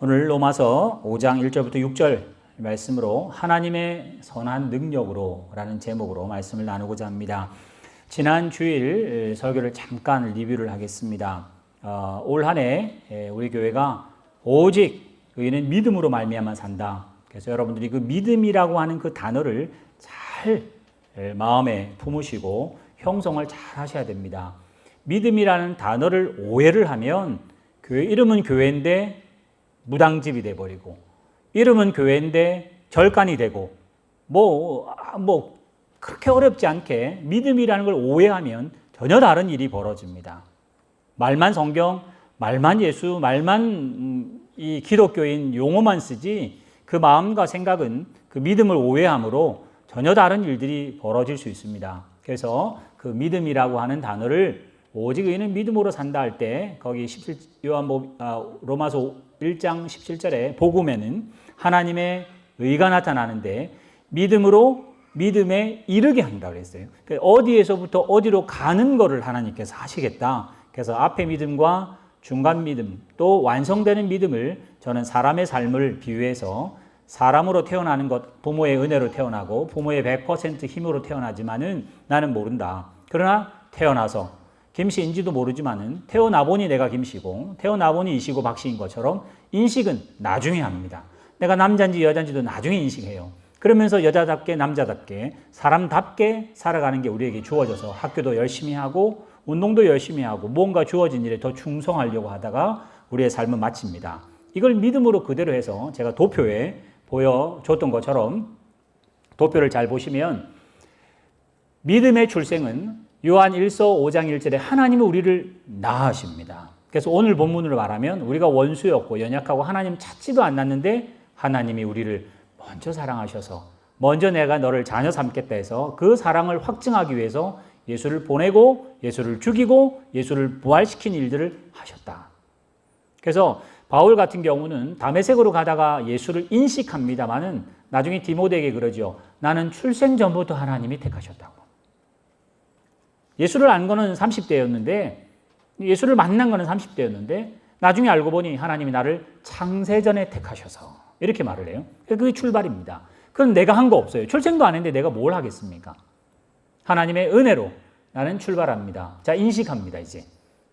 오늘 로마서 5장 1절부터 6절 말씀으로 하나님의 선한 능력으로 라는 제목으로 말씀을 나누고자 합니다. 지난 주일 설교를 잠깐 리뷰를 하겠습니다. 올 한 해 우리 교회가 오직 의인은 믿음으로 말미암아 산다. 그래서 여러분들이 그 믿음이라고 하는 그 단어를 잘 마음에 품으시고 형성을 잘 하셔야 됩니다. 믿음이라는 단어를 오해를 하면 교회 이름은 교회인데 무당집이 돼버리고 이름은 교회인데 절간이 되고 그렇게 어렵지 않게 믿음이라는 걸 오해하면 전혀 다른 일이 벌어집니다. 말만 성경, 말만 예수, 말만 이 기독교인 용어만 쓰지 그 마음과 생각은 그 믿음을 오해함으로 전혀 다른 일들이 벌어질 수 있습니다. 그래서 그 믿음이라고 하는 단어를 오직 의인은 믿음으로 산다 할 때 거기 로마서 1장 17절에 복음에는 하나님의 의가 나타나는데 믿음으로 믿음에 이르게 한다고 했어요. 어디에서부터 어디로 가는 것을 하나님께서 하시겠다. 그래서 앞에 믿음과 중간 믿음 또 완성되는 믿음을 저는 사람의 삶을 비유해서 사람으로 태어나는 것, 부모의 은혜로 태어나고 부모의 100% 힘으로 태어나지만은 나는 모른다. 그러나 태어나서 김씨인지도 모르지만은 태어나 보니 내가 김씨고 태어나 보니 이씨고 박씨인 것처럼 인식은 나중에 합니다. 내가 남자인지 여자인지도 나중에 인식해요. 그러면서 여자답게 남자답게 사람답게 살아가는 게 우리에게 주어져서 학교도 열심히 하고 운동도 열심히 하고 뭔가 주어진 일에 더 충성하려고 하다가 우리의 삶은 마칩니다. 이걸 믿음으로 그대로 해서 제가 도표에 보여줬던 것처럼 도표를 잘 보시면 믿음의 출생은 요한 1서 5장 1절에 하나님은 우리를 낳으십니다. 그래서 오늘 본문으로 말하면 우리가 원수였고 연약하고 하나님 찾지도 않았는데 하나님이 우리를 먼저 사랑하셔서 먼저 내가 너를 자녀 삼겠다 해서 그 사랑을 확증하기 위해서 예수를 보내고 예수를 죽이고 예수를 부활시킨 일들을 하셨다. 그래서 바울 같은 경우는 다메섹으로 가다가 예수를 인식합니다마는 나중에 디모데에게 그러죠. 나는 출생 전부터 하나님이 택하셨다고. 예수를 안 거는 30대였는데 예수를 만난 거는 30대였는데 나중에 알고 보니 하나님이 나를 창세전에 택하셔서 이렇게 말을 해요. 그게 출발입니다. 그건 내가 한 거 없어요. 출생도 안 했는데 내가 뭘 하겠습니까? 하나님의 은혜로 나는 출발합니다. 자, 인식합니다. 이제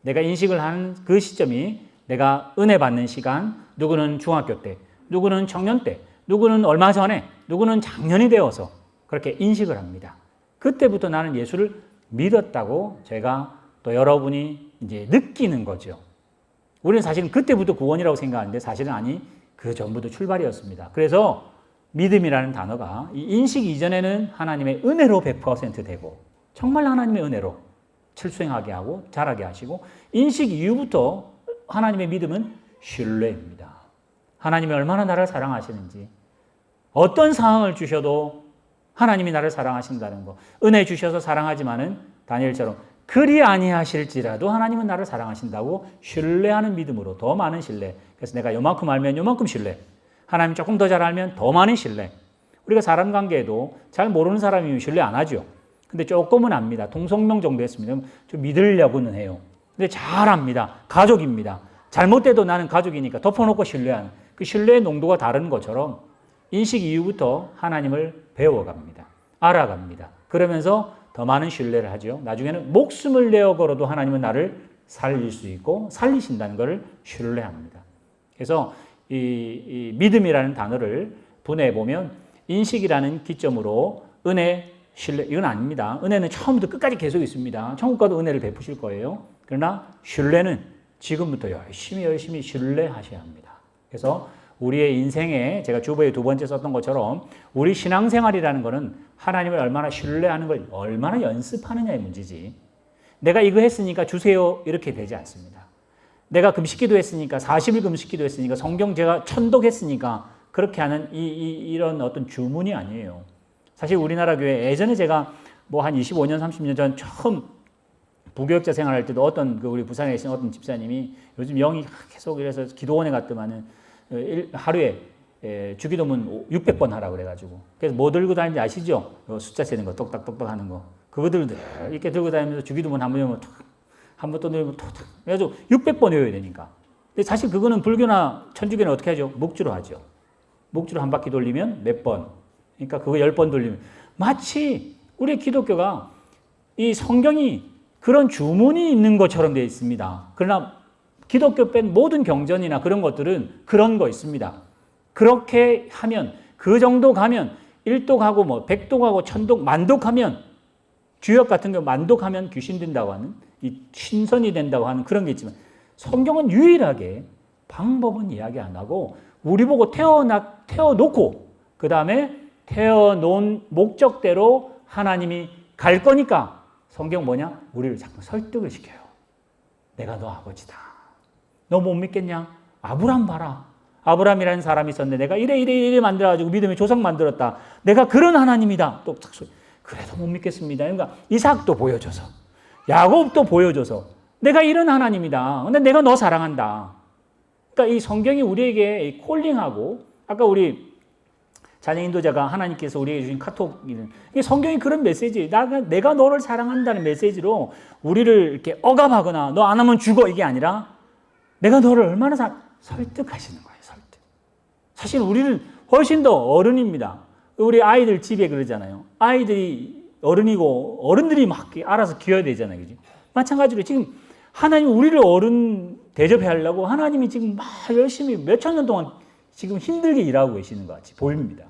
내가 인식을 하는 그 시점이 내가 은혜 받는 시간, 누구는 중학교 때, 누구는 청년 때, 누구는 얼마 전에, 누구는 작년이 되어서 그렇게 인식을 합니다. 그때부터 나는 예수를 믿었다고 제가 또 여러분이 이제 느끼는 거죠. 우리는 사실은 그때부터 구원이라고 생각하는데 사실은 아니, 그 전부터 출발이었습니다. 그래서 믿음이라는 단어가 이 인식 이전에는 하나님의 은혜로 100% 되고 정말 하나님의 은혜로 출생하게 하고 자라게 하시고 인식 이후부터 하나님의 믿음은 신뢰입니다. 하나님이 얼마나 나를 사랑하시는지 어떤 상황을 주셔도 하나님이 나를 사랑하신다는 거. 은혜 주셔서 사랑하지만은 다니엘처럼 그리 아니하실지라도 하나님은 나를 사랑하신다고 신뢰하는 믿음으로 더 많은 신뢰. 그래서 내가 요만큼 알면 요만큼 신뢰. 하나님 조금 더 잘 알면 더 많은 신뢰. 우리가 사람 관계에도 잘 모르는 사람이면 신뢰 안 하죠. 근데 조금은 압니다. 동성명 정도 했습니다. 좀 믿으려고는 해요. 근데 잘 압니다. 가족입니다. 잘못돼도 나는 가족이니까 덮어놓고 신뢰하는 그 신뢰의 농도가 다른 것처럼 인식 이후부터 하나님을 배워갑니다. 알아갑니다. 그러면서 더 많은 신뢰를 하죠. 나중에는 목숨을 내어 걸어도 하나님은 나를 살릴 수 있고 살리신다는 것을 신뢰합니다. 그래서 이 믿음이라는 단어를 분해해 보면 인식이라는 기점으로 은혜, 신뢰 이건 아닙니다. 은혜는 처음부터 끝까지 계속 있습니다. 천국 가도 은혜를 베푸실 거예요. 그러나 신뢰는 지금부터 열심히 신뢰하셔야 합니다. 그래서 우리의 인생에 제가 주보에 두 번째 썼던 것처럼 우리 신앙생활이라는 것은 하나님을 얼마나 신뢰하는 걸 얼마나 연습하느냐의 문제지. 내가 이거 했으니까 주세요 이렇게 되지 않습니다. 내가 금식기도 했으니까 40일 금식기도 했으니까 성경 제가 천독했으니까 그렇게 하는 이런 어떤 주문이 아니에요. 사실 우리나라 교회 예전에 제가 한 25년 30년 전 처음 부교육자 생활할 때도 어떤 우리 부산에 계신 어떤 집사님이 요즘 영이 계속 이래서 기도원에 갔더만은 하루에 주기도문 600번 하라고 그래가지고 그래서 뭐 들고 다니는지 아시죠? 숫자 세는 거 똑딱똑딱 하는 거 그거 이렇게 들고 다니면서 주기도문 한 번 외우면 한 번 또 외우면 톡 그래가지고 600번 외워야 되니까 근데 사실 그거는 불교나 천주교는 어떻게 하죠? 묵주로 하죠. 묵주로 한 바퀴 돌리면 몇 번. 그러니까 그거 10번 돌리면 마치 우리 기독교가 이 성경이 그런 주문이 있는 것처럼 되어 있습니다. 그러나 기독교 뺀 모든 경전이나 그런 것들은 그런 거 있습니다. 그렇게 하면 그 정도 가면 1도 가고 뭐 100도 가고 1000도 만독하면 주역 같은 경우 만독하면 귀신 된다고 하는 이 신선이 된다고 하는 그런 게 있지만 성경은 유일하게 방법은 이야기 안 하고 우리 보고 태워놓고 그 다음에 태워놓은 목적대로 하나님이 갈 거니까 성경 뭐냐? 우리를 자꾸 설득을 시켜요. 내가 너 아버지다. 너 못 믿겠냐? 아브람 봐라. 아브람이라는 사람이 있었는데 내가 이래 만들어가지고 믿음의 조상 만들었다. 내가 그런 하나님이다. 또 그래도 못 믿겠습니다. 그러니까 이삭도 보여줘서 야곱도 보여줘서 내가 이런 하나님이다. 근데 내가 너 사랑한다. 그러니까 이 성경이 우리에게 콜링하고 아까 우리 자녀 인도자가 하나님께서 우리에게 주신 카톡이는 성경이 그런 메시지, 내가 너를 사랑한다는 메시지로 우리를 이렇게 억압하거나 너 안 하면 죽어 이게 아니라 내가 너를 얼마나 설득하시는 거예요. 설득. 사실 우리는 훨씬 더 어른입니다. 우리 아이들 집에 그러잖아요. 아이들이 어른이고 어른들이 막 알아서 키워야 되잖아요. 그죠? 마찬가지로 지금 하나님 우리를 어른 대접하려고 하나님이 지금 막 열심히 몇천 년 동안 지금 힘들게 일하고 계시는 것 같이 보입니다.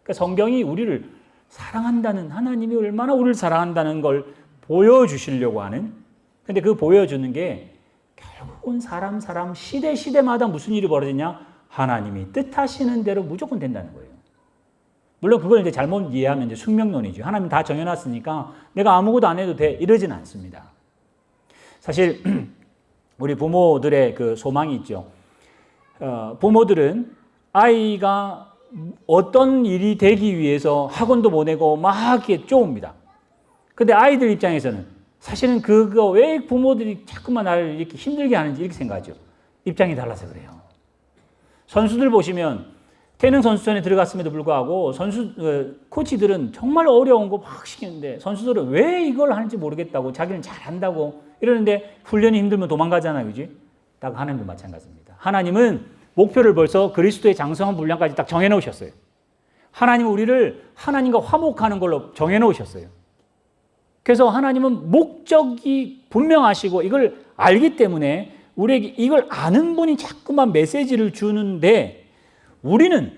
그러니까 성경이 우리를 사랑한다는 하나님이 얼마나 우리를 사랑한다는 걸 보여주시려고 하는 근데 그 보여주는 게 결국은 사람 시대마다 무슨 일이 벌어지냐 하나님이 뜻하시는 대로 무조건 된다는 거예요. 물론 그걸 이제 잘못 이해하면 이제 숙명론이죠. 하나님 다 정해놨으니까 내가 아무것도 안 해도 돼 이러진 않습니다. 사실 우리 부모들의 그 소망이 있죠. 부모들은 아이가 어떤 일이 되기 위해서 학원도 보내고 막 이렇게 쪼옵니다. 근데 아이들 입장에서는 사실은 그거 왜 부모들이 자꾸만 나를 이렇게 힘들게 하는지 이렇게 생각하죠. 입장이 달라서 그래요. 선수들 보시면 태능 선수촌에 들어갔음에도 불구하고 코치들은 정말 어려운 거 막 시키는데 선수들은 왜 이걸 하는지 모르겠다고 자기는 잘한다고 이러는데 훈련이 힘들면 도망가잖아요. 그지? 딱 하나님도 마찬가지입니다. 하나님은 목표를 벌써 그리스도의 장성한 분량까지 딱 정해놓으셨어요. 하나님은 우리를 하나님과 화목하는 걸로 정해놓으셨어요. 그래서 하나님은 목적이 분명하시고 이걸 알기 때문에 우리에게 이걸 아는 분이 자꾸만 메시지를 주는데 우리는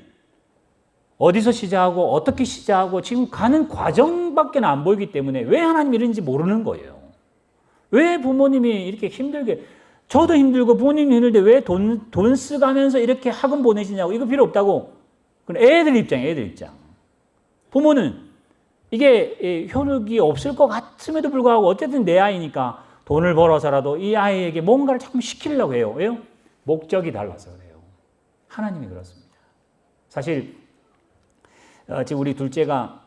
어디서 시작하고 어떻게 시작하고 지금 가는 과정밖에 안 보이기 때문에 왜 하나님이 이런지 모르는 거예요. 왜 부모님이 이렇게 힘들게 저도 힘들고 부모님이 힘들데 왜 돈 쓰가면서 이렇게 학원 보내시냐고 이거 필요 없다고. 그럼 애들 입장. 부모는 이게 효력이 없을 것 같음에도 불구하고 어쨌든 내 아이니까 돈을 벌어서라도 이 아이에게 뭔가를 자꾸 시키려고 해요. 왜요? 목적이 달라서 그래요. 하나님이 그렇습니다. 사실 지금 우리 둘째가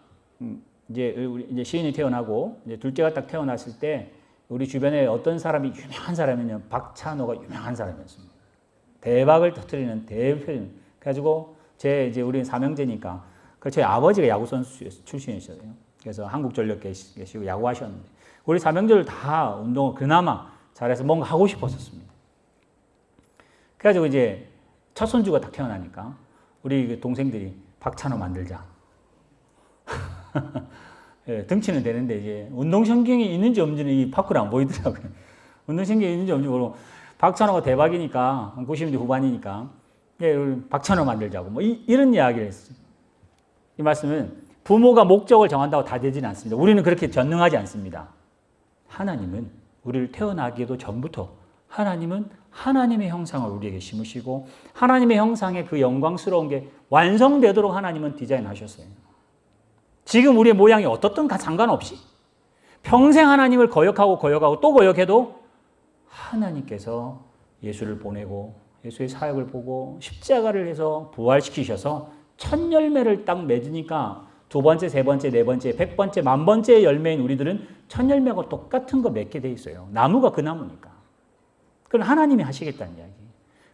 이제 시인이 태어나고 이제 둘째가 딱 태어났을 때 우리 주변에 어떤 사람이 유명한 사람이면 박찬호가 유명한 사람이었습니다. 대박을 터뜨리는 대표. 그래가지고 이제 우리는 삼형제니까 저희 아버지가 야구 선수 출신이셨어요. 그래서 한국전력 계시고 야구하셨는데 우리 삼형제를 다 운동을 그나마 잘해서 뭔가 하고 싶었었습니다. 그래가지고 이제 첫 손주가 딱 태어나니까 우리 동생들이 박찬호 만들자. 예, 등치는 되는데 이제 운동신경이 있는지 없는지는 이 밖으로 안 보이더라고요. 운동신경이 있는지 없는지 모르고 박찬호가 대박이니까 90년대 후반이니까 예, 박찬호 만들자고 뭐 이런 이야기를 했어요. 이 말씀은 부모가 목적을 정한다고 다 되지는 않습니다. 우리는 그렇게 전능하지 않습니다. 하나님은 우리를 태어나기에도 전부터 하나님은 하나님의 형상을 우리에게 심으시고 하나님의 형상의 그 영광스러운 게 완성되도록 하나님은 디자인하셨어요. 지금 우리의 모양이 어떻든 상관없이 평생 하나님을 거역하고 또 거역해도 하나님께서 예수를 보내고 예수의 사역을 보고 십자가를 해서 부활시키셔서 첫 열매를 딱 맺으니까 두 번째, 세 번째, 네 번째, 100번째, 10,000번째 열매인 우리들은 첫 열매가 똑같은 거 맺게 돼 있어요. 나무가 그 나무니까. 그건 하나님이 하시겠다는 이야기.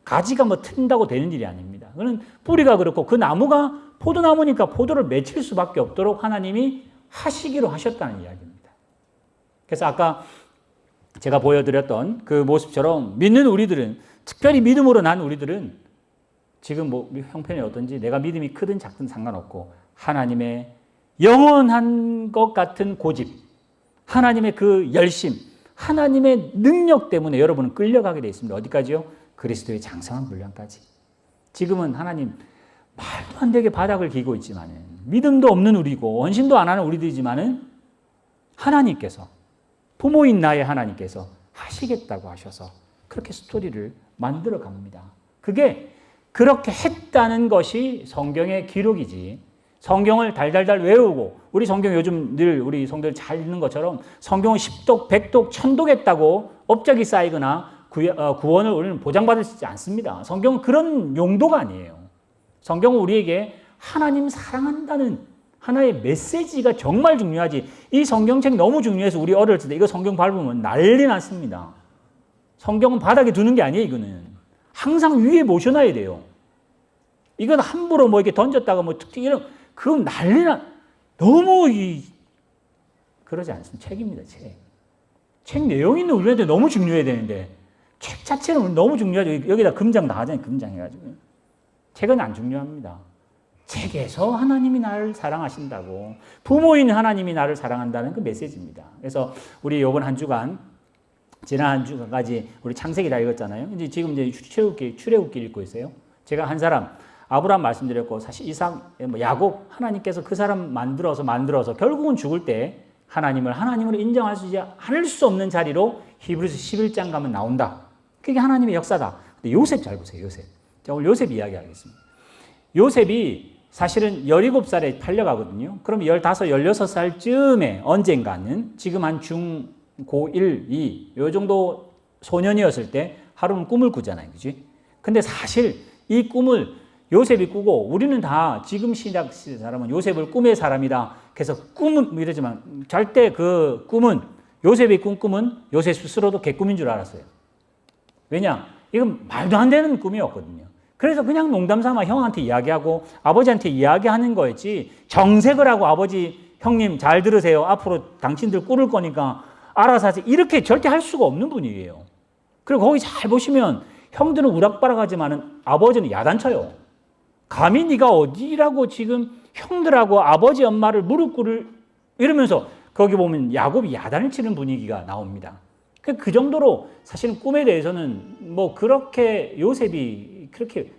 가지가 뭐 튼다고 되는 일이 아닙니다. 그건 뿌리가 그렇고 그 나무가 포도나무니까 포도를 맺힐 수밖에 없도록 하나님이 하시기로 하셨다는 이야기입니다. 그래서 아까 제가 보여드렸던 그 모습처럼 믿는 우리들은, 특별히 믿음으로 난 우리들은 지금 뭐 형편이 어떤지 내가 믿음이 크든 작든 상관없고 하나님의 영원한 것 같은 고집, 하나님의 그 열심, 하나님의 능력 때문에 여러분은 끌려가게 되어 있습니다. 어디까지요? 그리스도의 장성한 분량까지. 지금은 하나님 말도 안 되게 바닥을 기고 있지만은, 믿음도 없는 우리고 원신도 안 하는 우리들이지만은 하나님께서, 부모인 나의 하나님께서 하시겠다고 하셔서 그렇게 스토리를 만들어 갑니다. 그게 그렇게 했다는 것이 성경의 기록이지, 성경을 달달달 외우고, 우리 성경 요즘 늘 우리 성도들 잘 읽는 것처럼 성경을 10독, 100독, 1000독 했다고 업적이 쌓이거나 구원을 우리는 보장받을 수 있지 않습니다. 성경은 그런 용도가 아니에요. 성경은 우리에게 하나님 사랑한다는 하나의 메시지가 정말 중요하지. 이 성경책 너무 중요해서 우리 어렸을 때 이거 성경 밟으면 난리 났습니다. 성경은 바닥에 두는 게 아니에요. 이거는 항상 위에 모셔놔야 돼요. 이건 함부로 뭐 이렇게 던졌다가 뭐 특징 이런, 그건 난리나. 너무 그러지 않습니다. 책입니다. 책 내용이 있는 우리한테 너무 중요해야 되는데, 책 자체는 너무 중요하죠. 여기다 금장 나가잖아요. 금장 해가지고. 책은 안 중요합니다. 책에서 하나님이 나를 사랑하신다고, 부모인 하나님이 나를 사랑한다는 그 메시지입니다. 그래서 우리 이번 한 주간, 지난 한 주간까지 우리 창세기 다 읽었잖아요. 지금 출애굽기 읽고 있어요. 제가 한 사람 아브라함 말씀드렸고, 사실 이삭, 야곱, 하나님께서 그 사람 만들어서 결국은 죽을 때 하나님을 하나님으로 인정할 수 있지 않을 수 없는 자리로 히브리서 11장 가면 나온다. 그게 하나님의 역사다. 근데 요셉 잘 보세요. 요셉. 자, 오늘 요셉 이야기하겠습니다. 요셉이 사실은 17살에 팔려가거든요. 그럼 15, 16살쯤에 언젠가는, 지금 한 중, 고 1, 2, 요 정도 소년이었을 때 하루는 꿈을 꾸잖아요. 그지? 근데 사실 이 꿈을 요셉이 꾸고, 우리는 다 지금 신약 사람은 요셉을 꿈의 사람이다. 그래서 꿈은 이러지만 절대 그 꿈은, 요셉이 꾼 꿈은 요셉 스스로도 개꿈인 줄 알았어요. 왜냐? 이건 말도 안 되는 꿈이었거든요. 그래서 그냥 농담 삼아 형한테 이야기하고 아버지한테 이야기하는 거였지, 정색을 하고 아버지, 형님 잘 들으세요. 앞으로 당신들 꾸를 거니까 알아서 하세요. 이렇게 절대 할 수가 없는 분이에요. 그리고 거기 잘 보시면 형들은 우락바락하지만 아버지는 야단쳐요. 감히 네가 어디라고 지금 형들하고 아버지 엄마를 무릎 꿇을, 이러면서 거기 보면 야곱이 야단을 치는 분위기가 나옵니다. 그 정도로 사실은 꿈에 대해서는 뭐 그렇게 요셉이 그렇게,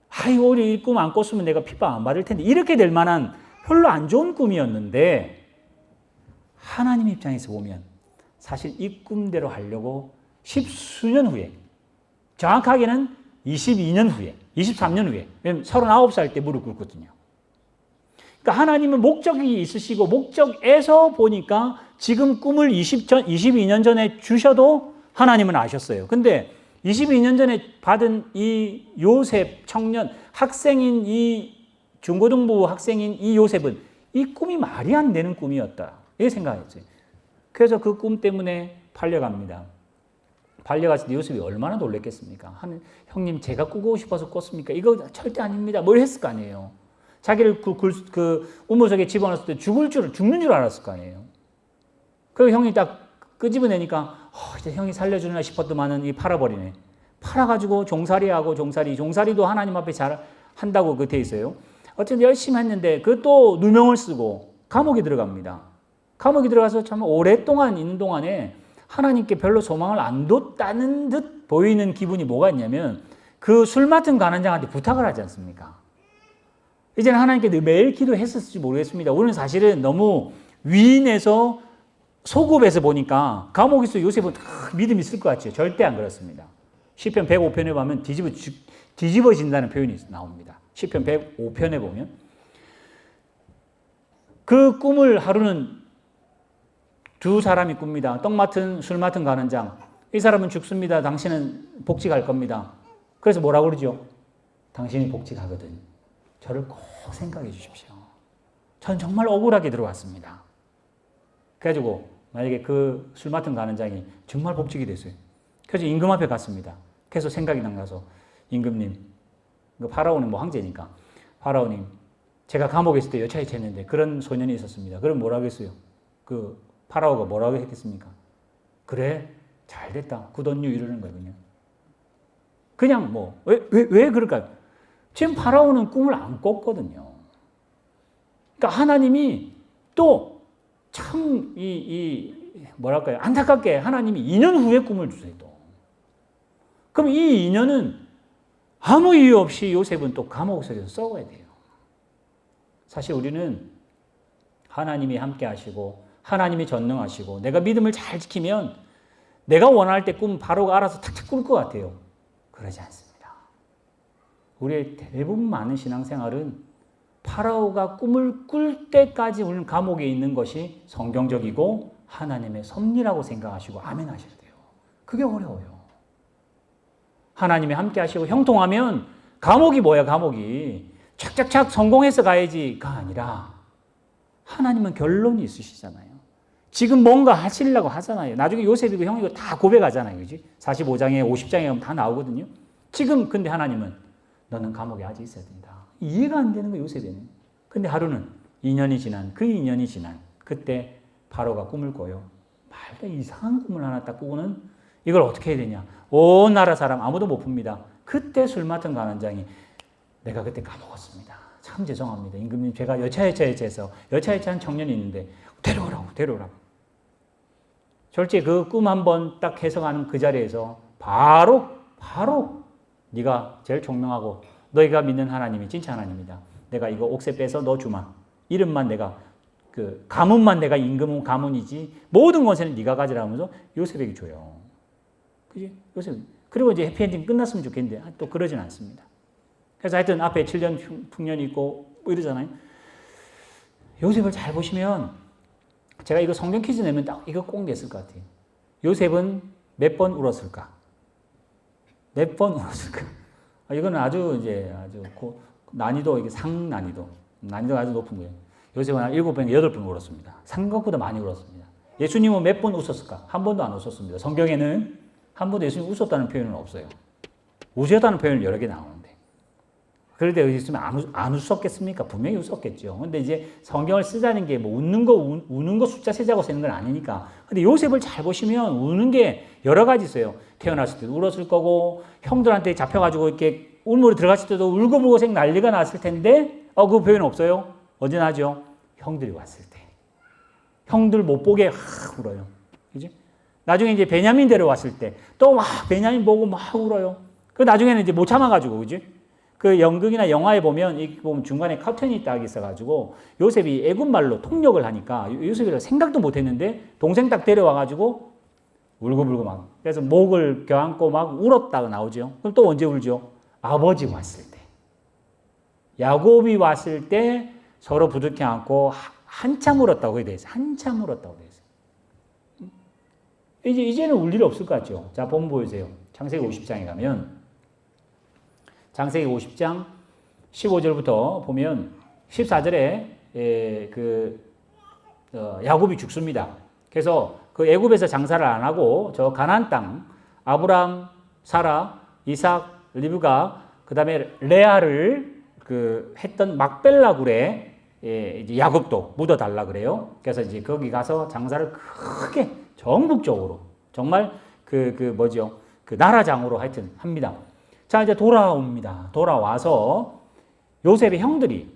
아이고 우리 꿈 안 꿨으면 내가 핍박 안 받을 텐데, 이렇게 될 만한 별로 안 좋은 꿈이었는데, 하나님 입장에서 보면 사실 이 꿈대로 하려고 10수년 후에, 정확하게는 22년 후에, 23년 후에, 왜냐면 39살 때 무릎 꿇거든요. 그러니까 하나님은 목적이 있으시고, 목적에서 보니까 지금 꿈을 22년 전에 주셔도 하나님은 아셨어요. 근데 22년 전에 받은 이 요셉 청년, 학생인 이 중고등부 학생인 이 요셉은 이 꿈이 말이 안 되는 꿈이었다. 이렇게 생각했어요. 그래서 그 꿈 때문에 팔려갑니다. 팔려갔을 때 요셉이 얼마나 놀랬겠습니까? 형님 제가 꾸고 싶어서 꿨습니까? 이거 절대 아닙니다. 뭘 했을 거 아니에요. 자기를 그 우물속에 집어넣었을 때 죽는 줄 알았을 거 아니에요. 그리고 형이 딱 끄집어내니까 이제 형이 살려주나 싶었더만은 이 팔아버리네. 팔아가지고 종살이하고 종살이도 하나님 앞에 잘 한다고 그 돼 있어요. 어쨌든 열심히 했는데 그 또 누명을 쓰고 감옥에 들어갑니다. 감옥에 들어가서 참 오랫동안 있는 동안에 하나님께 별로 소망을 안 뒀다는 듯 보이는 기분이 뭐가 있냐면, 그 술 맡은 관원장한테 부탁을 하지 않습니까? 이제는 하나님께 매일 기도했었을지 모르겠습니다. 우리는 사실은 너무 위인에서 소급해서 보니까 감옥에서 요셉은 믿음이 있을 것 같죠. 절대 안 그렇습니다. 시편 105편에 보면 뒤집어진다는 표현이 나옵니다. 시편 105편에 보면 그 꿈을 하루는 두 사람이 꿉니다. 술 맡은 관원장. 이 사람은 죽습니다. 당신은 복직할 겁니다. 그래서 뭐라고 그러죠? 당신이 복직하거든. 저를 꼭 생각해 주십시오. 전 정말 억울하게 들어왔습니다. 그래가지고 만약에 그 술 맡은 관원장이 정말 복직이 됐어요. 그래서 임금 앞에 갔습니다. 그래서 생각이 나서, 임금님, 그 파라오는 뭐 황제니까, 파라오님, 제가 감옥에 있을 때 여차에 챘는데 그런 소년이 있었습니다. 그럼 뭐라고 했어요? 그 파라오가 뭐라고 했겠습니까? 그래, 잘 됐다. 굿언유 이러는 거거든요. 그냥 뭐, 왜 그럴까요? 지금 파라오는 꿈을 안 꿨거든요. 그러니까 하나님이 또 참, 뭐랄까요. 안타깝게 하나님이 2년 후에 꿈을 주세요, 또. 그럼 이 2년은 아무 이유 없이 요셉은 또 감옥 속에서 썩어야 돼요. 사실 우리는 하나님이 함께 하시고, 하나님이 전능하시고, 내가 믿음을 잘 지키면 내가 원할 때 꿈 바로가 알아서 탁탁 꿀 것 같아요. 그러지 않습니다. 우리의 대부분 많은 신앙생활은 파라오가 꿈을 꿀 때까지 우리는 감옥에 있는 것이 성경적이고 하나님의 섭리라고 생각하시고 아멘 하셔야 돼요. 그게 어려워요. 하나님이 함께 하시고 형통하면 감옥이 뭐야, 감옥이. 착착착 성공해서 가야지가 아니라 하나님은 결론이 있으시잖아요. 지금 뭔가 하시려고 하잖아요. 나중에 요셉이고 형이고 다 고백하잖아요. 그지? 45장에 50장에 가면 다 나오거든요. 지금 근데 하나님은 너는 감옥에 아직 있어야 된다. 이해가 안 되는 거예요, 요셉에는. 근데 하루는 2년이 지난, 그 2년이 지난 그때 바로가 꿈을 꿔요. 말도 이상한 꿈을 하나 딱 꾸고는 이걸 어떻게 해야 되냐. 온 나라 사람 아무도 못 풉니다. 그때 술 맡은 관원장이 내가 그때 까먹었습니다. 참 죄송합니다. 임금님 제가 여차여차해서 여차여차한 청년이 있는데 데려오라고. 솔직히 그 꿈 한번 딱 해석하는 그 자리에서 바로 네가 제일 총명하고 너희가 믿는 하나님이 진짜 하나님이다. 내가 이거 옥새 빼서 너 주마. 이름만 내가 그 가문만 내가 임금은 가문이지 모든 권세는 네가 가지라 하면서 요셉에게 줘요. 그지? 요셉. 그리고 이제 해피엔딩 끝났으면 좋겠는데 또 그러진 않습니다. 그래서 하여튼 앞에 7년 풍년이 있고 뭐 이러잖아요. 요셉을 잘 보시면 제가 이거 성경 퀴즈 내면 딱 이거 꼭 냈을 것 같아요. 요셉은 몇 번 울었을까? 몇 번 울었을까? 이거는 아주 난이도, 이게 난이도가 아주 높은 거예요. 요셉은 한 7번, 8번 울었습니다. 생각보다 많이 울었습니다. 예수님은 몇 번 웃었을까? 한 번도 안 웃었습니다. 성경에는 한 번도 예수님 웃었다는 표현은 없어요. 우셨다는 표현이 여러 개 나오는데. 그럴 때 있으면 안 웃었겠습니까? 분명히 웃었겠죠. 근데 이제 성경을 쓰자는 게 뭐 우는 거 숫자 세자고 쓰는 건 아니니까. 근데 요셉을 잘 보시면 우는 게 여러 가지 있어요. 태어났을 때도 울었을 거고, 형들한테 잡혀가지고 이렇게 울물에 들어갔을 때도 울고불고 생 난리가 났을 텐데, 그 표현 없어요? 언제 나죠? 형들이 왔을 때. 형들 못 보게 울어요. 그지? 나중에 이제 베냐민 데려왔을 때, 또 막 베냐민 보고 막 울어요. 그 나중에는 이제 못 참아가지고, 그지? 그 연극이나 영화에 보면 중간에 커튼이 딱 있어가지고 요셉이 애국말로 통역을 하니까 요셉이 생각도 못했는데 동생 딱 데려와가지고 울고불고 막 그래서 목을 껴안고 막 울었다가 나오죠. 그럼 또 언제 울죠? 아버지 왔을 때. 야곱이 왔을 때 서로 부둥켜 안고 한참 울었다고 돼 있어요. 한참 울었다고 돼 있어요. 이제는 울 일이 없을 것 같죠. 자, 본문 보여주세요. 창세기 50장에 가면 창세기 50장 15절부터 보면 14절에 야곱이 죽습니다. 그래서 그 애굽에서 장사를 안 하고 저 가나안 땅 아브람, 사라, 이삭, 리브가 그다음에 레아를 했던 막벨라 굴에 이제 야곱도 묻어 달라 그래요. 그래서 이제 거기 가서 장사를 크게 전국적으로 정말 뭐죠? 나라장으로 하여튼 합니다. 자, 이제 돌아옵니다. 돌아와서 요셉의 형들이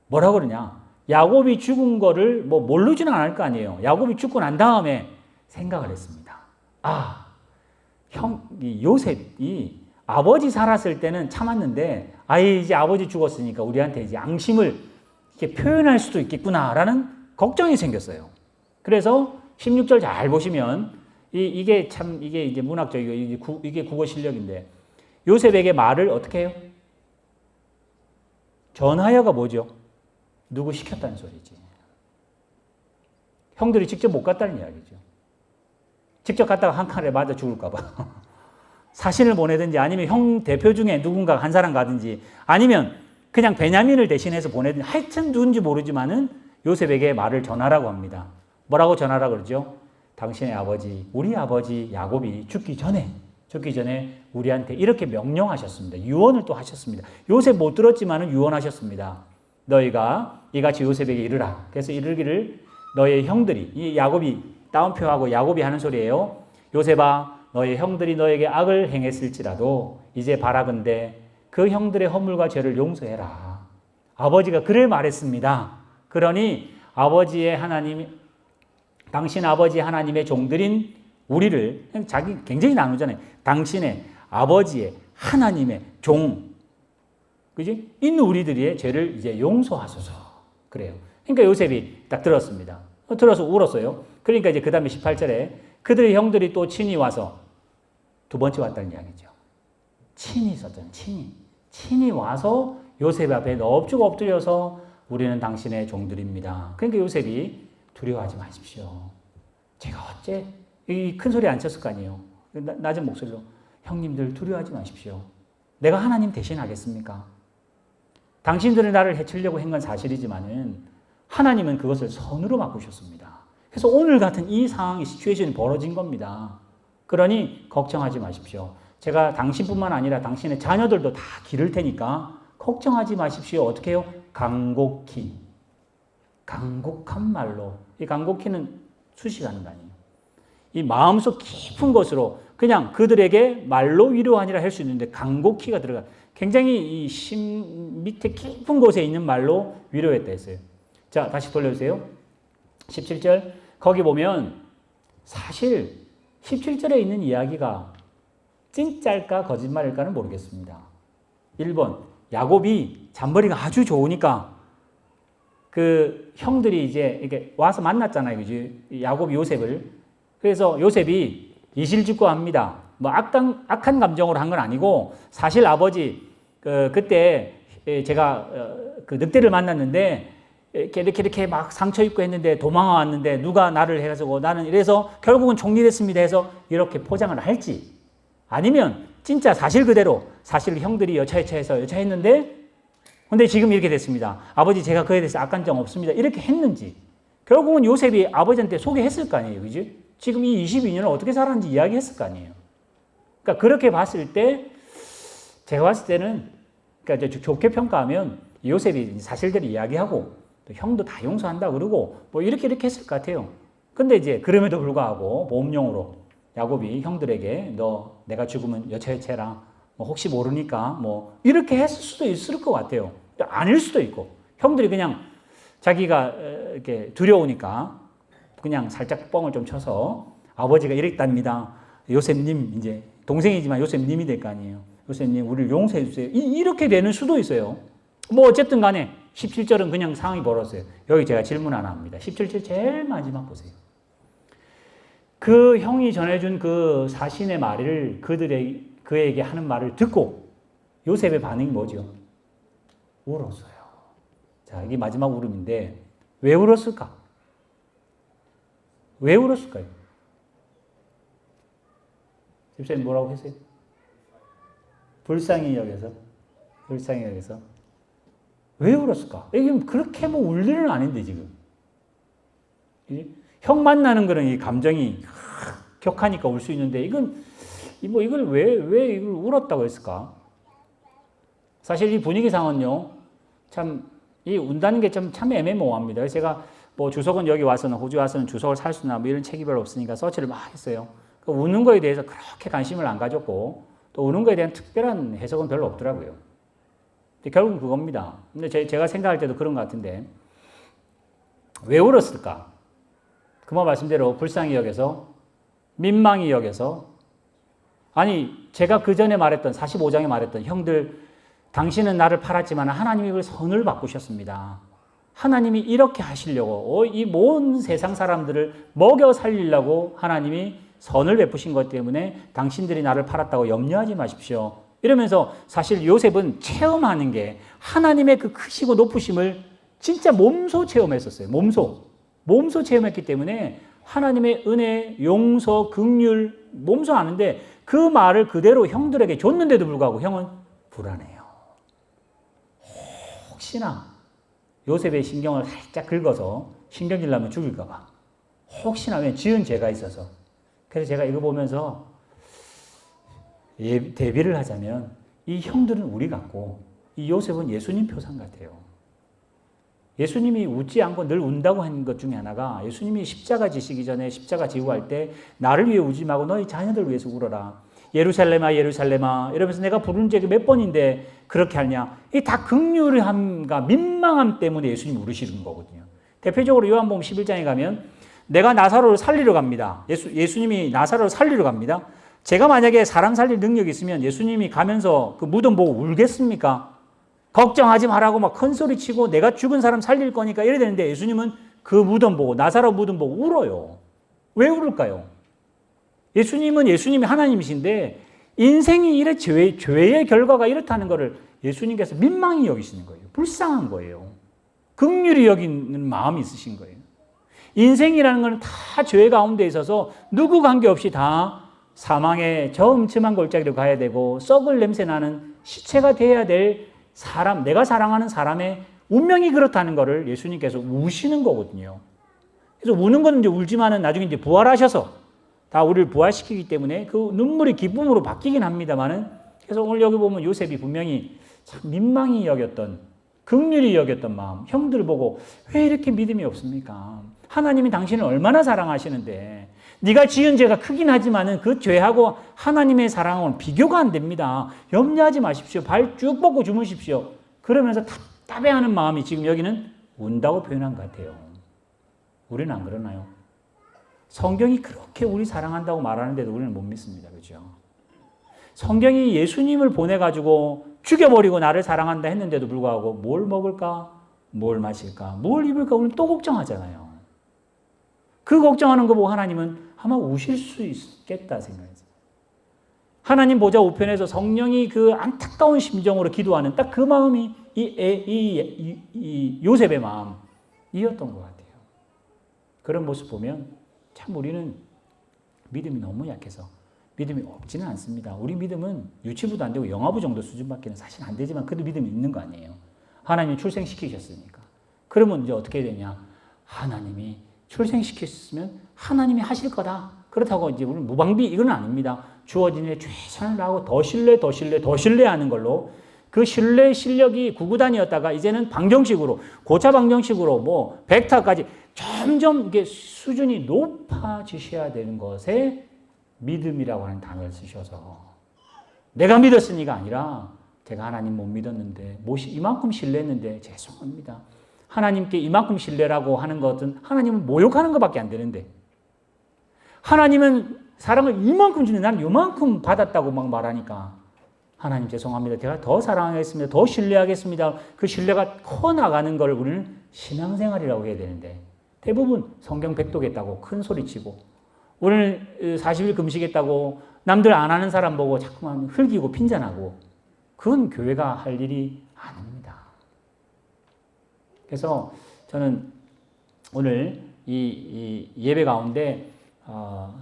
뭐라고 그러냐? 야곱이 죽은 거를 모르지는 않을 거 아니에요. 야곱이 죽고 난 다음에 생각을 했습니다. 요셉이 아버지 살았을 때는 참았는데, 이제 아버지 죽었으니까 우리한테 이제 앙심을 이렇게 표현할 수도 있겠구나라는 걱정이 생겼어요. 그래서 16절 잘 보시면, 이게 이제 문학적이고, 이게 국어 실력인데, 요셉에게 말을 어떻게 해요? 전하여가 뭐죠? 누구 시켰다는 소리지. 형들이 직접 못 갔다는 이야기죠. 직접 갔다가 한 칼에 맞아 죽을까 봐. 사신을 보내든지 아니면 형 대표 중에 누군가 한 사람 가든지 아니면 그냥 베냐민을 대신해서 보내든지 하여튼 누군지 모르지만은 요셉에게 말을 전하라고 합니다. 뭐라고 전하라 그러죠? 당신의 아버지, 우리 아버지 야곱이 죽기 전에 우리한테 이렇게 명령하셨습니다. 유언을 또 하셨습니다. 요셉 못 들었지만은 유언하셨습니다. 너희가 이같이 요셉에게 이르라. 그래서 이르기를 너의 형들이, 이 야곱이 따옴표하고 야곱이 하는 소리예요. 요셉아 너의 형들이 너에게 악을 행했을지라도 이제 바라건대 그 형들의 허물과 죄를 용서해라. 아버지가 그를 말했습니다. 그러니 아버지의 하나님, 당신 아버지 하나님의 종들인 우리를, 자기 굉장히 나누잖아요. 당신의 아버지의 하나님의 종, 그지? 있는 우리들의 죄를 이제 용서하소서. 그래요. 그러니까 요셉이 딱 들었습니다. 들어서 울었어요. 그러니까 이제 그 다음에 18절에 그들의 형들이 또 친히 와서 두 번째 왔다는 이야기죠. 친히 있었잖아요. 친히 와서 요셉 앞에 넙죽 엎드려서 우리는 당신의 종들입니다. 그러니까 요셉이 두려워하지 마십시오. 제가 어째 이 큰 소리 안 쳤을 거 아니에요. 낮은 목소리로 형님들 두려워하지 마십시오. 내가 하나님 대신하겠습니까? 당신들은 나를 해치려고 한 건 사실이지만은 하나님은 그것을 선으로 바꾸셨습니다. 그래서 오늘 같은 이 상황이 시츄에이션이 벌어진 겁니다. 그러니 걱정하지 마십시오. 제가 당신뿐만 아니라 당신의 자녀들도 다 기를 테니까 걱정하지 마십시오. 어떻게 해요? 간곡히. 간곡한 말로. 이 간곡히는 수식하는 거 아니에요. 이 마음속 깊은 곳으로 그냥 그들에게 말로 위로하니라 할 수 있는데 간곡히가 들어가. 굉장히 이 심 밑에 깊은 곳에 있는 말로 위로했다 했어요. 자, 다시 돌려주세요. 17절. 거기 보면 사실 17절에 있는 이야기가 진짜일까 거짓말일까는 모르겠습니다. 1번. 야곱이 잔머리가 아주 좋으니까 그 형들이 이제 이렇게 와서 만났잖아요. 그지? 야곱이 요셉을. 그래서 요셉이 이실직고합니다. 뭐 악한 감정으로 한 건 아니고 사실 아버지 그때 제가 그 늑대를 만났는데 이렇게 막 상처 입고 했는데 도망왔는데 누가 나를 해가지고 나는 이래서 결국은 총리됐습니다 해서 이렇게 포장을 할지 아니면 진짜 사실 그대로 사실 형들이 여차여차해서 여차했는데 근데 지금 이렇게 됐습니다. 아버지 제가 그에 대해서 악한 점 없습니다. 이렇게 했는지 결국은 요셉이 아버지한테 소개했을 거 아니에요. 그지? 지금 이 22년을 어떻게 살았는지 이야기했을 거 아니에요. 그러니까 그렇게 봤을 때 제가 봤을 때는 그러니까 좋게 평가하면 요셉이 사실대로 이야기하고 또 형도 다 용서한다 그러고 뭐 이렇게 했을 것 같아요. 근데 이제 그럼에도 불구하고 보험용으로 야곱이 형들에게 너 내가 죽으면 여차여차해라. 뭐 혹시 모르니까 뭐 이렇게 했을 수도 있을 것 같아요. 아닐 수도 있고 형들이 그냥 자기가 이렇게 두려우니까 그냥 살짝 뻥을 좀 쳐서 아버지가 이랬답니다. 요셉님 이제 동생이지만 요셉님이 될 거 아니에요. 요셉님 우리를 용서해 주세요. 이렇게 되는 수도 있어요. 뭐 어쨌든 간에 17절은 그냥 상황이 벌었어요. 여기 제가 질문 하나 합니다. 17절 제일 마지막 보세요. 그 형이 전해준 그 사신의 말을 그에게 하는 말을 듣고 요셉의 반응이 뭐죠? 울었어요. 자, 이게 마지막 울음인데 왜 울었을까? 왜 울었을까요? 집사님 뭐라고 했어요? 불쌍히 여겨서. 왜 울었을까? 이게 그렇게 뭐 울 일은 아닌데 지금. 형 만나는 거는 이 감정이 격하니까 울 수 있는데 이건 뭐 이걸 왜 이걸 울었다고 했을까? 사실 이 분위기상은요 참 이 운다는 게 참 애매모호합니다. 그래서 제가 뭐 주석은 여기 와서는 호주 와서는 주석을 살 수나 뭐 이런 책이 별로 없으니까 서치를 막 했어요. 그 우는 거에 대해서 그렇게 관심을 안 가졌고 또 우는 거에 대한 특별한 해석은 별로 없더라고요. 결국은 그겁니다. 근데 제가 생각할 때도 그런 것 같은데 왜 울었을까? 그만 말씀대로 불쌍히 여겨서 민망히 여겨서 아니 제가 그 전에 말했던 45장에 말했던 형들 당신은 나를 팔았지만 하나님이 그 선을 바꾸셨습니다. 하나님이 이렇게 하시려고 이 모든 세상 사람들을 먹여 살리려고 하나님이 선을 베푸신 것 때문에 당신들이 나를 팔았다고 염려하지 마십시오. 이러면서 사실 요셉은 체험하는 게 하나님의 그 크시고 높으심을 진짜 몸소 체험했었어요. 몸소 체험했기 때문에 하나님의 은혜, 용서, 긍휼 몸소 아는데 그 말을 그대로 형들에게 줬는데도 불구하고 형은 불안해요. 혹시나 요셉의 신경을 살짝 긁어서 신경질 나면 죽일까 봐. 혹시나 왜 지은 죄가 있어서. 그래서 제가 이거 보면서 대비를 하자면 이 형들은 우리 같고 이 요셉은 예수님 표상 같아요. 예수님이 웃지 않고 늘 운다고 한 것 중에 하나가 예수님이 십자가 지시기 전에 십자가 지고 할 때 나를 위해 우지 말고 너희 자녀들 위해서 울어라. 예루살렘아 예루살렘아 이러면서 내가 부른 적이 몇 번인데 그렇게 하냐. 이 다 긍휼함과 민망함 때문에 예수님이 울으시는 거거든요. 대표적으로 요한복음 11장에 가면 내가 나사로를 살리러 갑니다. 예수님이 나사로를 살리러 갑니다. 제가 만약에 사람 살릴 능력이 있으면 예수님이 가면서 그 무덤 보고 울겠습니까? 걱정하지 말라고 막 큰 소리 치고 내가 죽은 사람 살릴 거니까 이래야 되는데 예수님은 그 무덤 보고 나사로 무덤 보고 울어요. 왜 울을까요? 예수님은 예수님이 하나님이신데 인생이 이래 죄의 결과가 이렇다는 것을 예수님께서 민망히 여기시는 거예요. 불쌍한 거예요. 긍휼히 여기는 마음이 있으신 거예요. 인생이라는 것은 다 죄 가운데 있어서 누구 관계없이 다 사망의 저 음침한 골짜기로 가야 되고 썩을 냄새 나는 시체가 돼야 될 사람, 내가 사랑하는 사람의 운명이 그렇다는 것을 예수님께서 우시는 거거든요. 그래서 우는 건 이제 울지만은 나중에 이제 부활하셔서 다 우리를 부활시키기 때문에 그 눈물이 기쁨으로 바뀌긴 합니다만은 그래서 오늘 여기 보면 요셉이 분명히 참 민망히 여겼던 긍휼히 여겼던 마음, 형들 보고 왜 이렇게 믿음이 없습니까? 하나님이 당신을 얼마나 사랑하시는데 네가 지은 죄가 크긴 하지만은 그 죄하고 하나님의 사랑은 비교가 안 됩니다. 염려하지 마십시오. 발 쭉 뻗고 주무십시오. 그러면서 답답해하는 마음이 지금 여기는 운다고 표현한 것 같아요. 우리는 안 그러나요? 성경이 그렇게 우리 사랑한다고 말하는데도 우리는 못 믿습니다. 그렇죠? 성경이 예수님을 보내가지고 죽여버리고 나를 사랑한다 했는데도 불구하고 뭘 먹을까? 뭘 마실까? 뭘 입을까? 우리는 또 걱정하잖아요. 그 걱정하는 거 보고 하나님은 아마 우실 수 있겠다 생각했어요. 하나님 보좌 우편에서 성령이 그 안타까운 심정으로 기도하는 딱 그 마음이 이 요셉의 마음이었던 것 같아요. 그런 모습 보면 참 우리는 믿음이 너무 약해서 믿음이 없지는 않습니다. 우리 믿음은 유치부도 안 되고 영아부 정도 수준밖에는 사실 안 되지만 그래도 믿음이 있는 거 아니에요. 하나님이 출생시키셨으니까. 그러면 이제 어떻게 되냐? 하나님이 출생시켰으면 하나님이 하실 거다. 그렇다고 이제 우리는 무방비 이건 아닙니다. 주어진 일에 최선을 다하고 더 신뢰하는 걸로 그 신뢰 실력이 구구단이었다가 이제는 방정식으로 고차 방정식으로 뭐 벡터까지 점점 이게 수준이 높아지셔야 되는 것에 믿음이라고 하는 단어를 쓰셔서 내가 믿었으니가 아니라 제가 하나님 못 믿었는데 이만큼 신뢰했는데 죄송합니다. 하나님께 이만큼 신뢰라고 하는 것은 하나님을 모욕하는 것밖에 안 되는데 하나님은 사랑을 이만큼 주는데 난 이만큼 받았다고 막 말하니까 하나님 죄송합니다. 제가 더 사랑하겠습니다. 더 신뢰하겠습니다. 그 신뢰가 커나가는 걸 우리는 신앙생활이라고 해야 되는데 대부분 성경 백독했다고 큰 소리치고 오늘 40일 금식했다고 남들 안 하는 사람 보고 자꾸만 흘기고 핀잔하고 그건 교회가 할 일이 아닙니다. 그래서 저는 오늘 이 예배 가운데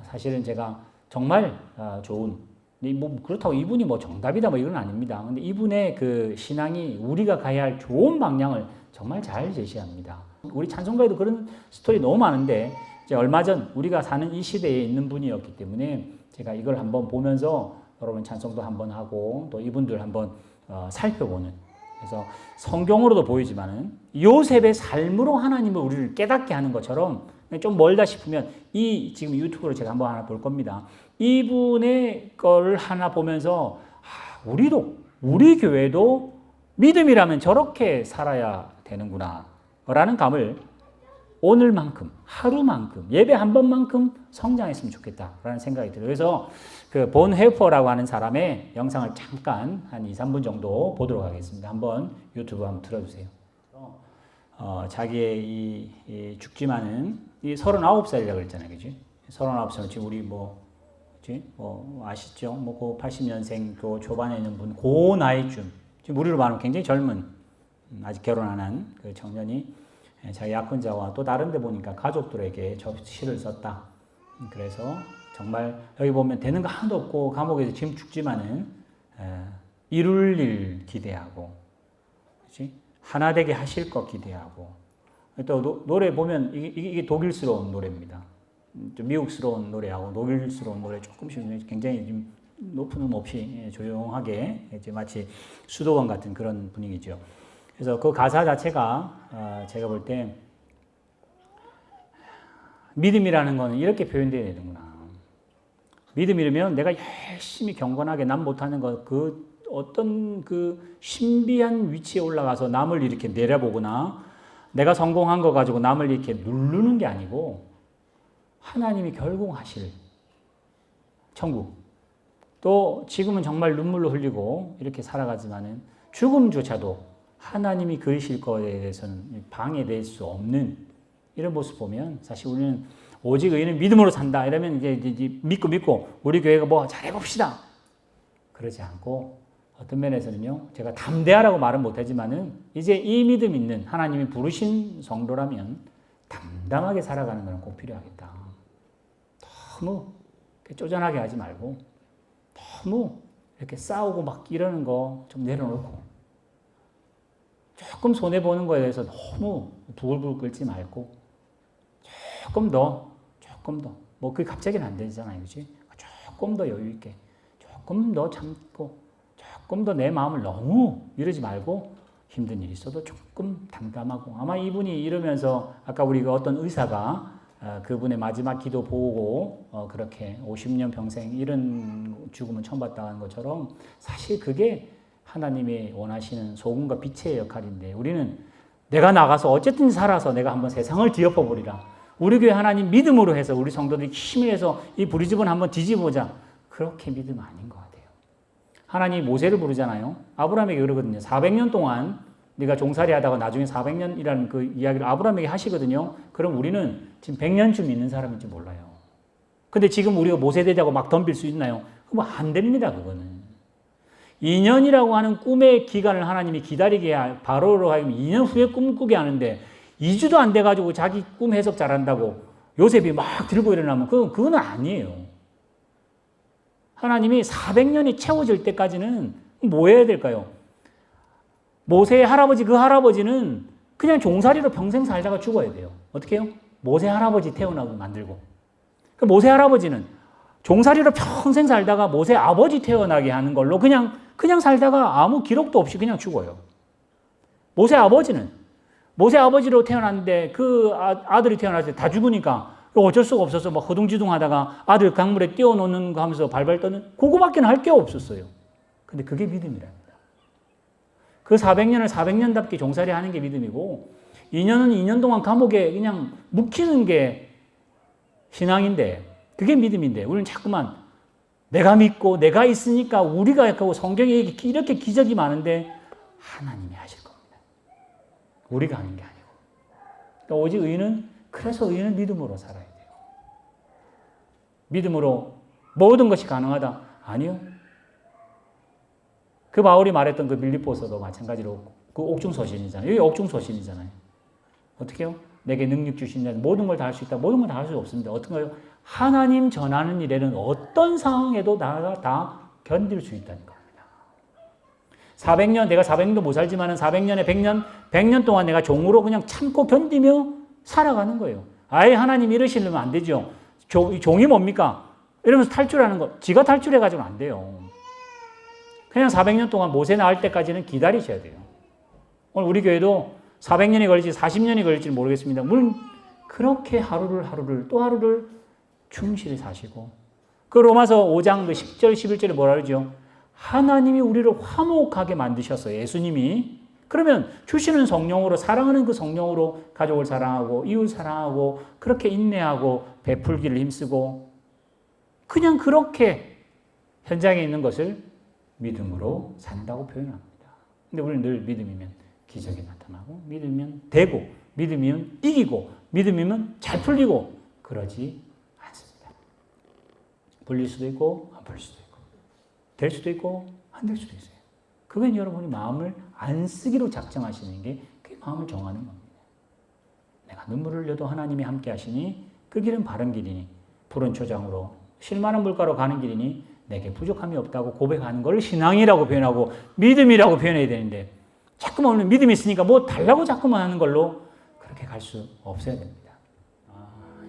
사실은 제가 정말 좋은 뭐 그렇다고 이분이 뭐 정답이다 뭐 이건 아닙니다. 근데 이분의 그 신앙이 우리가 가야 할 좋은 방향을 정말 잘 제시합니다. 우리 찬송가에도 그런 스토리 너무 많은데 이제 얼마 전 우리가 사는 이 시대에 있는 분이었기 때문에 제가 이걸 한번 보면서 여러분 찬송도 한번 하고 또 이분들 한번 살펴보는 그래서 성경으로도 보이지만은 요셉의 삶으로 하나님을 우리를 깨닫게 하는 것처럼 좀 멀다 싶으면 이 지금 유튜브로 제가 한번 하나 볼 겁니다. 이분의 걸 하나 보면서 우리도 우리 교회도 믿음이라면 저렇게 살아야 되는구나 라는 감을 오늘만큼 하루만큼 예배 한 번만큼 성장했으면 좋겠다라는 생각이 들어요. 그래서 그 본 헤퍼라고 하는 사람의 영상을 잠깐 한 2, 3분 정도 보도록 하겠습니다. 한번 유튜브 한번 틀어주세요. 자기의 이 죽지만은 이 39살이라고 그랬잖아요. 그지? 39살 지금 우리 아시죠? 그 80년생 그 초반에 있는 분, 그 나이쯤 지금 우리로 말하면 굉장히 젊은 아직 결혼 안 한 그 청년이 자기 약혼자와 또 다른 데 보니까 가족들에게 시를 썼다. 그래서 정말 여기 보면 되는 거 하나도 없고 감옥에서 지금 죽지만은 이룰 일 기대하고 그렇지? 하나 되게 하실 것 기대하고 또 노래 보면 이게 독일스러운 노래입니다. 좀 미국스러운 노래하고 독일스러운 노래 조금씩 굉장히 좀 높은 음 없이 조용하게 이제 마치 수도원 같은 그런 분위기죠. 그래서 그 가사 자체가 제가 볼 때 믿음이라는 거는 이렇게 표현되어야 되는구나. 믿음이라면 내가 열심히 경건하게 남 못하는 것, 그 어떤 그 신비한 위치에 올라가서 남을 이렇게 내려보거나 내가 성공한 거 가지고 남을 이렇게 누르는 게 아니고 하나님이 결국 하실 천국. 또 지금은 정말 눈물로 흘리고 이렇게 살아가지만은 죽음조차도 하나님이 그리실 거에 대해서는 방해될 수 없는 이런 모습 보면 사실 우리는 오직 의인은 믿음으로 산다 이러면 이제 믿고 우리 교회가 뭐 잘해봅시다. 그러지 않고 어떤 면에서는요, 제가 담대하라고 말은 못하지만은 이제 이 믿음 있는 하나님이 부르신 성도라면 담담하게 살아가는 것은 꼭 필요하겠다. 너무 쪼잔하게 하지 말고 너무 이렇게 싸우고 막 이러는 거 좀 내려놓고 조금 손해보는 거에 대해서 너무 부글부글 끓지 말고 조금 더 뭐 그게 갑자기는 안 되잖아요. 그렇지? 조금 더 여유 있게 조금 더 참고 조금 더 내 마음을 너무 미루지 말고 힘든 일이 있어도 조금 담담하고 아마 이분이 이러면서 아까 우리가 어떤 의사가 그분의 마지막 기도 보고 그렇게 50년 평생 이런 죽음은 처음 봤다는 것처럼 사실 그게 하나님이 원하시는 소금과 빛의 역할인데 우리는 내가 나가서 어쨌든 살아서 내가 한번 세상을 뒤엎어버리라. 우리 교회 하나님 믿음으로 해서 우리 성도들이 힘을 해서 이 부르짖음을 한번 뒤집어보자. 그렇게 믿음 아닌 것 같아요. 하나님이 모세를 부르잖아요. 아브라함에게 그러거든요. 400년 동안 네가 종살이 하다가 나중에 400년이라는 그 이야기를 아브라함에게 하시거든요. 그럼 우리는 지금 100년쯤 있는 사람인지 몰라요. 근데 지금 우리가 모세 되자고 막 덤빌 수 있나요? 그거 안 됩니다, 그거는. 2년이라고 하는 꿈의 기간을 하나님이 기다리게 바로로 하여금 2년 후에 꿈을 꾸게 하는데 2주도 안 돼가지고 자기 꿈 해석 잘한다고 요셉이 막 들고 일어나면 그건 아니에요. 하나님이 400년이 채워질 때까지는 뭐 해야 될까요? 모세의 할아버지, 그 할아버지는 그냥 종살이로 평생 살다가 죽어야 돼요. 어떻게 해요? 모세 할아버지 태어나고 만들고. 그 모세 할아버지는 종살이로 평생 살다가 모세 아버지 태어나게 하는 걸로 그냥 살다가 아무 기록도 없이 그냥 죽어요. 모세 아버지로 태어났는데 그 아들이 태어났을 때 다 죽으니까 어쩔 수가 없어서 막 허둥지둥 하다가 아들 강물에 띄워놓는 거 하면서 발발 떠는 그거밖에 할 게 없었어요. 근데 그게 믿음이랍니다. 그 400년을 400년답게 종살이 하는 게 믿음이고 2년은 2년 동안 감옥에 그냥 묵히는 게 신앙인데 그게 믿음인데 우리는 자꾸만 내가 믿고 내가 있으니까 우리가 하고 성경에 이렇게 기적이 많은데 하나님이 하실 겁니다. 우리가 하는 게 아니고. 그러니까 오직 그래서 의인은 믿음으로 살아야 돼요. 믿음으로 모든 것이 가능하다? 아니요. 그 바울이 말했던 그 빌립보서도 마찬가지로 그 옥중서신이잖아요. 여기 옥중서신이잖아요. 어떻게 해요? 내게 능력 주신 자 모든 걸 다 할 수 있다. 모든 걸 다 할 수 없습니다. 어떤 거요? 하나님 전하는 일에는 어떤 상황에도 나가 다 견딜 수 있다는 겁니다. 400년, 내가 400년도 못 살지만은 400년에 100년 동안 내가 종으로 그냥 참고 견디며 살아가는 거예요. 아예 하나님 이러시려면 안 되죠. 종이 뭡니까? 이러면서 탈출하는 거. 지가 탈출해가지고는 안 돼요. 그냥 400년 동안 모세 나올 때까지는 기다리셔야 돼요. 오늘 우리 교회도 400년이 걸릴지 40년이 걸릴지 모르겠습니다. 물론 그렇게 하루를 또 하루를 충실히 사시고 그 로마서 5장 그 10절 11절에 뭐라 그러죠? 하나님이 우리를 화목하게 만드셨어요. 예수님이. 그러면 주시는 성령으로 사랑하는 그 성령으로 가족을 사랑하고 이웃 사랑하고 그렇게 인내하고 베풀기를 힘쓰고 그냥 그렇게 현장에 있는 것을 믿음으로 산다고 표현합니다. 근데 우리는 늘 믿음이면 기적이 나타나고 믿으면 되고 믿으면 이기고 믿으면 잘 풀리고 그러지 않습니다. 풀릴 수도 있고 안 풀릴 수도 있고 될 수도 있고 안 될 수도 있어요. 그건 여러분이 마음을 안 쓰기로 작정하시는 게 그게 마음을 정하는 겁니다. 내가 눈물을 흘려도 하나님이 함께 하시니 그 길은 바른 길이니 푸른 초장으로 실만한 물가로 가는 길이니 내게 부족함이 없다고 고백하는 걸 신앙이라고 표현하고 믿음이라고 표현해야 되는데 자꾸만 오늘 믿음이 있으니까 뭐 달라고 자꾸만 하는 걸로 그렇게 갈 수 없어야 됩니다.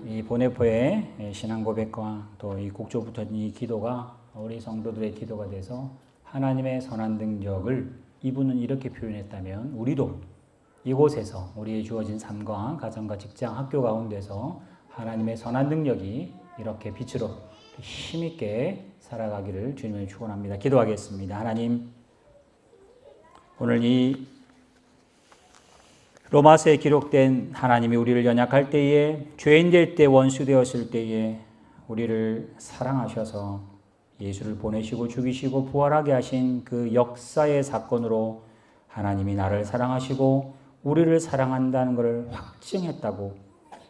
이 보네포의 신앙 고백과 또 이 곡조부터 이 기도가 우리 성도들의 기도가 돼서 하나님의 선한 능력을 이분은 이렇게 표현했다면 우리도 이곳에서 우리의 주어진 삶과 가정과 직장, 학교 가운데서 하나님의 선한 능력이 이렇게 빛으로 힘있게 살아가기를 주님을 축원합니다. 기도하겠습니다. 하나님, 오늘 이 로마서에 기록된 하나님이 우리를 연약할 때에, 죄인 될 때, 원수 되었을 때에 우리를 사랑하셔서 예수를 보내시고 죽이시고 부활하게 하신 그 역사의 사건으로 하나님이 나를 사랑하시고 우리를 사랑한다는 것을 확증했다고,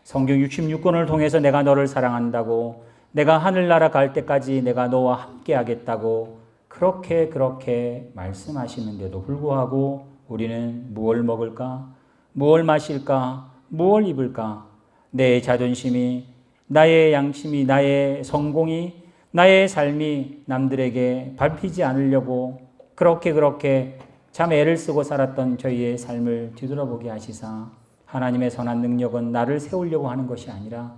성경 66권을 통해서 내가 너를 사랑한다고, 내가 하늘나라 갈 때까지 내가 너와 함께 하겠다고 그렇게 말씀하시는데도 불구하고 우리는 무엇을 먹을까? 무엇을 마실까? 무엇을 입을까? 내 자존심이, 나의 양심이, 나의 성공이, 나의 삶이 남들에게 밟히지 않으려고 그렇게 참 애를 쓰고 살았던 저희의 삶을 뒤돌아보게 하시사 하나님의 선한 능력은 나를 세우려고 하는 것이 아니라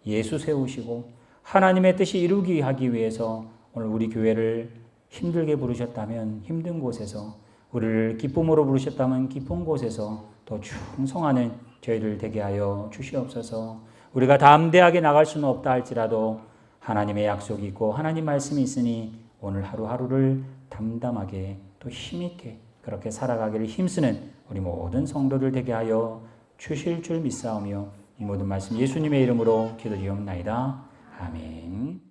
예수 세우시고 하나님의 뜻이 이루기 하기 위해서 오늘 우리 교회를 힘들게 부르셨다면 힘든 곳에서, 우리를 기쁨으로 부르셨다면 기쁜 곳에서 더 충성하는 저희를 되게 하여 주시옵소서. 우리가 담대하게 나갈 수는 없다 할지라도 하나님의 약속이 있고 하나님 말씀이 있으니 오늘 하루하루를 담담하게 또 힘있게 그렇게 살아가기를 힘쓰는 우리 모든 성도들 되게 하여 주실 줄 믿사오며 이 모든 말씀 예수님의 이름으로 기도드리옵나이다. 아멘.